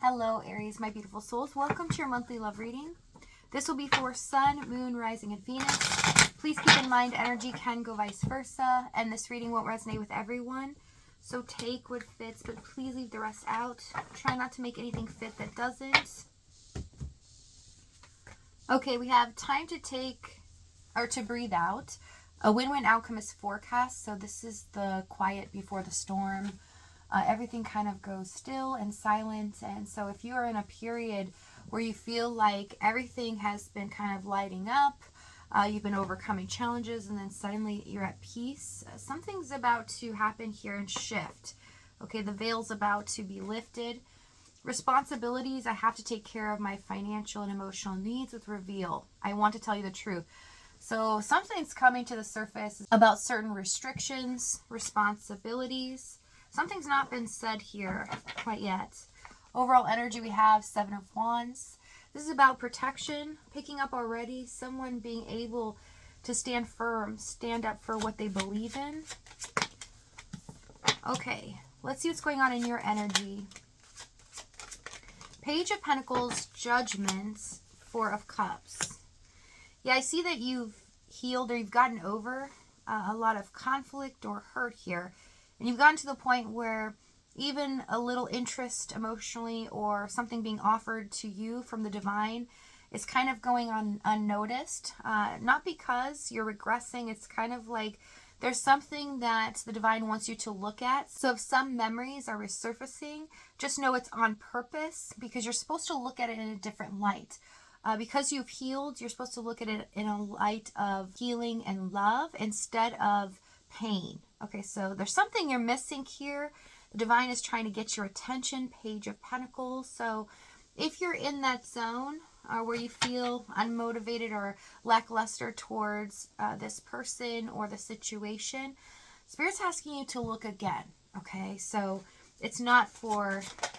Hello, Aries, my beautiful souls. Welcome to your monthly love reading. This will be for Sun, Moon, Rising, and Venus. Please keep in mind energy can go vice versa, and this reading won't resonate with everyone. So take what fits, but please leave the rest out. Try not to make anything fit that doesn't. Okay, we have time to take, or to breathe out. A win-win outcome is forecast, so this is the quiet before the storm. Everything kind of goes still and silent. And so if you are in a period where you feel like everything has been kind of lighting up, you've been overcoming challenges, and then suddenly you're at peace, something's about to happen here and shift. Okay, the veil's about to be lifted. Responsibilities, I have to take care of my financial and emotional needs with reveal. I want to tell you the truth. So something's coming to the surface about certain restrictions, responsibilities. Something's not been said here quite yet. Overall energy, we have 7 of Wands. This is about protection, picking up already, someone being able to stand firm, stand up for what they believe in. Okay, let's see what's going on in your energy. Page of Pentacles, Judgment, 4 of Cups. Yeah, I see that you've healed or you've gotten over a lot of conflict or hurt here. And you've gotten to the point where even a little interest emotionally or something being offered to you from the divine is kind of going on unnoticed. Not because you're regressing. It's kind of like there's something that the divine wants you to look at. So if some memories are resurfacing, just know it's on purpose because you're supposed to look at it in a different light. Because you've healed, you're supposed to look at it in a light of healing and love instead of pain. Okay, so there's something you're missing here. The divine is trying to get your attention. Page of Pentacles. So if you're in that zone where you feel unmotivated or lackluster towards this person or the situation, Spirit's asking you to look again. Okay, so it's not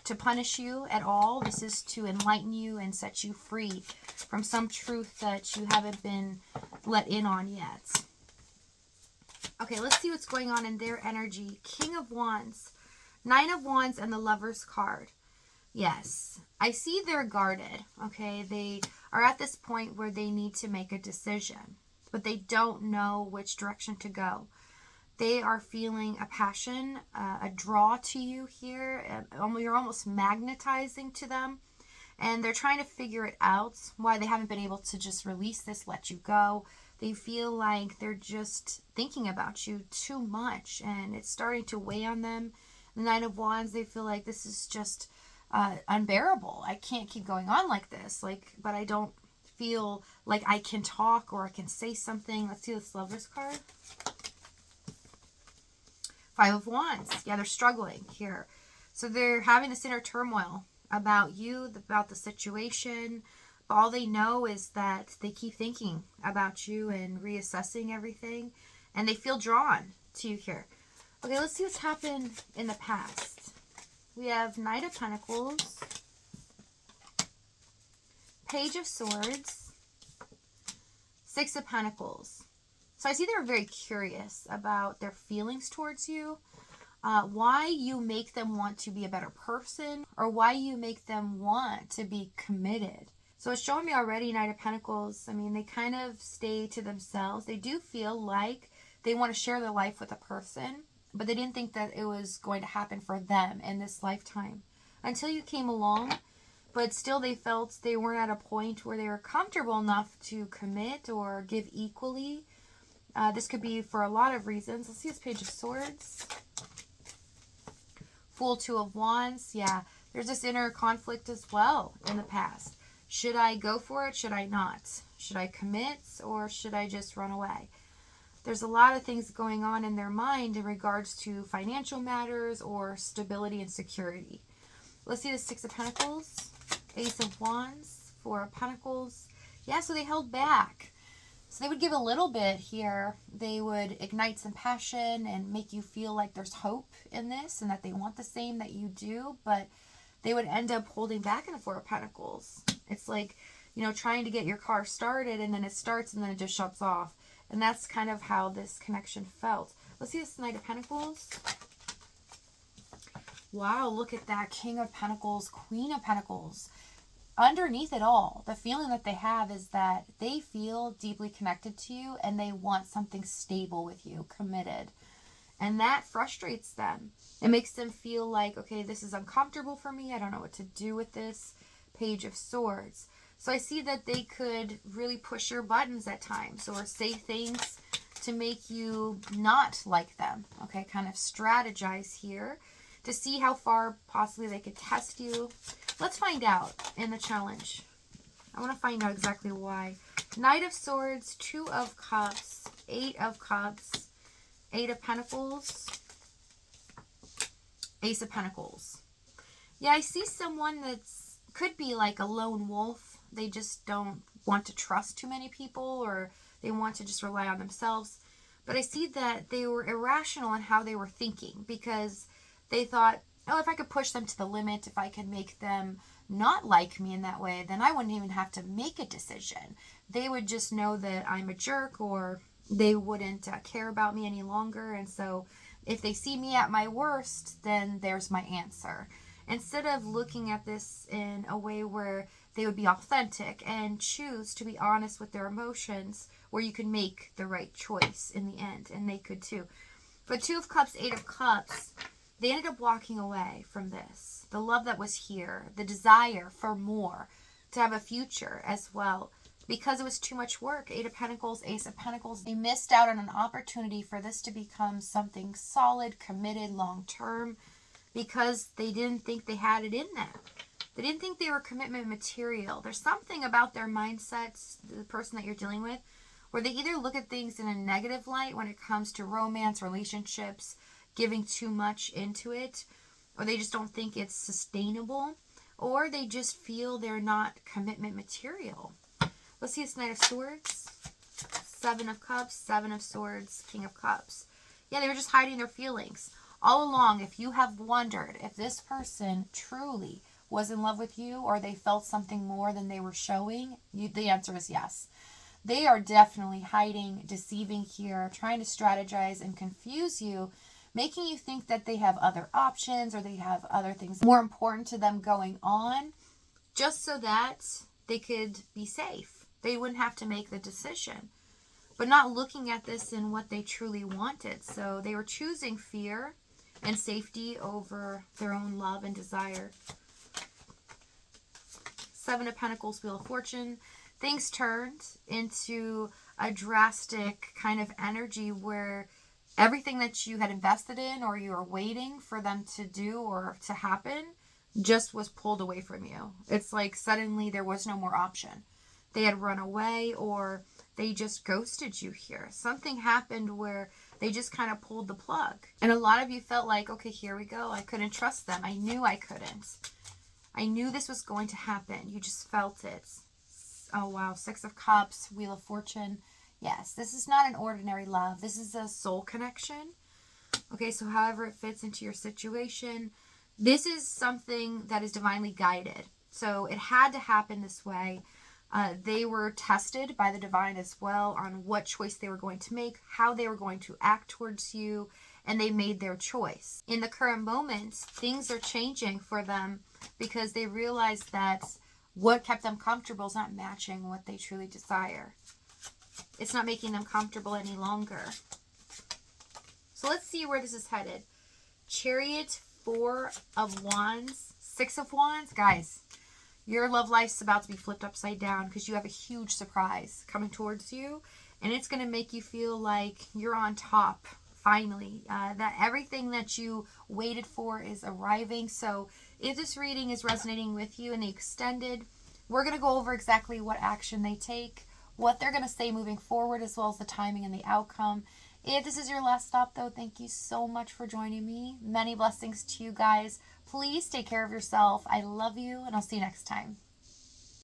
to punish you at all. This is to enlighten you and set you free from some truth that you haven't been let in on yet. Okay, let's see what's going on in their energy. King of Wands, 9 of Wands, and the Lover's card. Yes, I see they're guarded. Okay, they are at this point where they need to make a decision, but they don't know which direction to go. They are feeling a passion, a draw to you here. You're almost magnetizing to them, and they're trying to figure it out, why they haven't been able to just release this, let you go. They feel like they're just thinking about you too much, and it's starting to weigh on them. The 9 of Wands, they feel like this is just unbearable. I can't keep going on like this. But I don't feel like I can talk or I can say something. Let's see this Lover's card. 5 of Wands. Yeah, they're struggling here. So they're having this inner turmoil about you, about the situation. But all they know is that they keep thinking about you and reassessing everything. And they feel drawn to you here. Okay, let's see what's happened in the past. We have Knight of Pentacles, Page of Swords, 6 of Pentacles. So I see they're very curious about their feelings towards you, why you make them want to be a better person, or why you make them want to be committed. So it's showing me already, Knight of Pentacles, I mean, they kind of stay to themselves. They do feel like they want to share their life with a person, but they didn't think that it was going to happen for them in this lifetime until you came along. But still, they felt they weren't at a point where they were comfortable enough to commit or give equally. This could be for a lot of reasons. Let's see this Page of Swords. Fool, 2 of Wands. Yeah, there's this inner conflict as well in the past. Should I go for it? Should I not? Should I commit or should I just run away? There's a lot of things going on in their mind in regards to financial matters or stability and security. Let's see the 6 of Pentacles, Ace of Wands, 4 of Pentacles. Yeah, so they held back. So they would give a little bit here. They would ignite some passion and make you feel like there's hope in this and that they want the same that you do, but they would end up holding back in the 4 of Pentacles. It's like, you know, trying to get your car started and then it starts and then it just shuts off. And that's kind of how this connection felt. Let's see this Knight of Pentacles. Wow, look at that. King of Pentacles, Queen of Pentacles. Underneath it all, the feeling that they have is that they feel deeply connected to you and they want something stable with you, committed. And that frustrates them. It makes them feel like, okay, this is uncomfortable for me. I don't know what to do with this. Page of Swords. So I see that they could really push your buttons at times or say things to make you not like them. Okay, kind of strategize here to see how far possibly they could test you. Let's find out in the challenge. I want to find out exactly why. Knight of Swords, Two of Cups, Eight of Cups, Eight of Pentacles, Ace of Pentacles. Yeah, I see someone that's could be like a lone wolf. They just don't want to trust too many people, or they want to just rely on themselves. But I see that they were irrational in how they were thinking, because they thought, oh, if I could push them to the limit, if I could make them not like me in that way, then I wouldn't even have to make a decision. They would just know that I'm a jerk, or they wouldn't care about me any longer. And so if they see me at my worst, then there's my answer. Instead of looking at this in a way where they would be authentic and choose to be honest with their emotions, where you can make the right choice in the end, and they could too. But Two of Cups, Eight of Cups, they ended up walking away from this. The love that was here, the desire for more, to have a future as well, because it was too much work. Eight of Pentacles, Ace of Pentacles. They missed out on an opportunity for this to become something solid, committed, long-term, because they didn't think they had it in them. They didn't think they were commitment material. There's something about their mindsets, the person that you're dealing with, where they either look at things in a negative light when it comes to romance, relationships, giving too much into it, or they just don't think it's sustainable, or they just feel they're not commitment material. Let's see this Knight of Swords, Seven of Cups, Seven of Swords, King of Cups. Yeah, they were just hiding their feelings. All along, if you have wondered if this person truly was in love with you, or they felt something more than they were showing, the answer is yes. They are definitely hiding, deceiving here, trying to strategize and confuse you, making you think that they have other options, or they have other things more important to them going on, just so that they could be safe. They wouldn't have to make the decision, but not looking at this in what they truly wanted. So they were choosing fear and safety over their own love and desire. Seven of Pentacles, Wheel of Fortune. Things turned into a drastic kind of energy where everything that you had invested in, or you were waiting for them to do or to happen, just was pulled away from you. It's like suddenly there was no more option. They had run away, or they just ghosted you here. Something happened where they just kind of pulled the plug. And a lot of you felt like, okay, here we go. I couldn't trust them. I knew I couldn't. I knew this was going to happen. You just felt it. Oh, wow. Six of Cups, Wheel of Fortune. Yes, this is not an ordinary love. This is a soul connection. Okay, so however it fits into your situation, this is something that is divinely guided. So it had to happen this way. They were tested by the divine as well on what choice they were going to make, how they were going to act towards you, and they made their choice. In the current moment, things are changing for them because they realize that what kept them comfortable is not matching what they truly desire. It's not making them comfortable any longer. So let's see where this is headed. Chariot, Four of Wands, Six of Wands. Guys, your love life's about to be flipped upside down because you have a huge surprise coming towards you. And it's going to make you feel like you're on top, finally. That everything that you waited for is arriving. So if this reading is resonating with you in the extended, we're going to go over exactly what action they take, what they're going to say moving forward, as well as the timing and the outcome. If this is your last stop, though, thank you so much for joining me. Many blessings to you guys. Please take care of yourself. I love you, and I'll see you next time.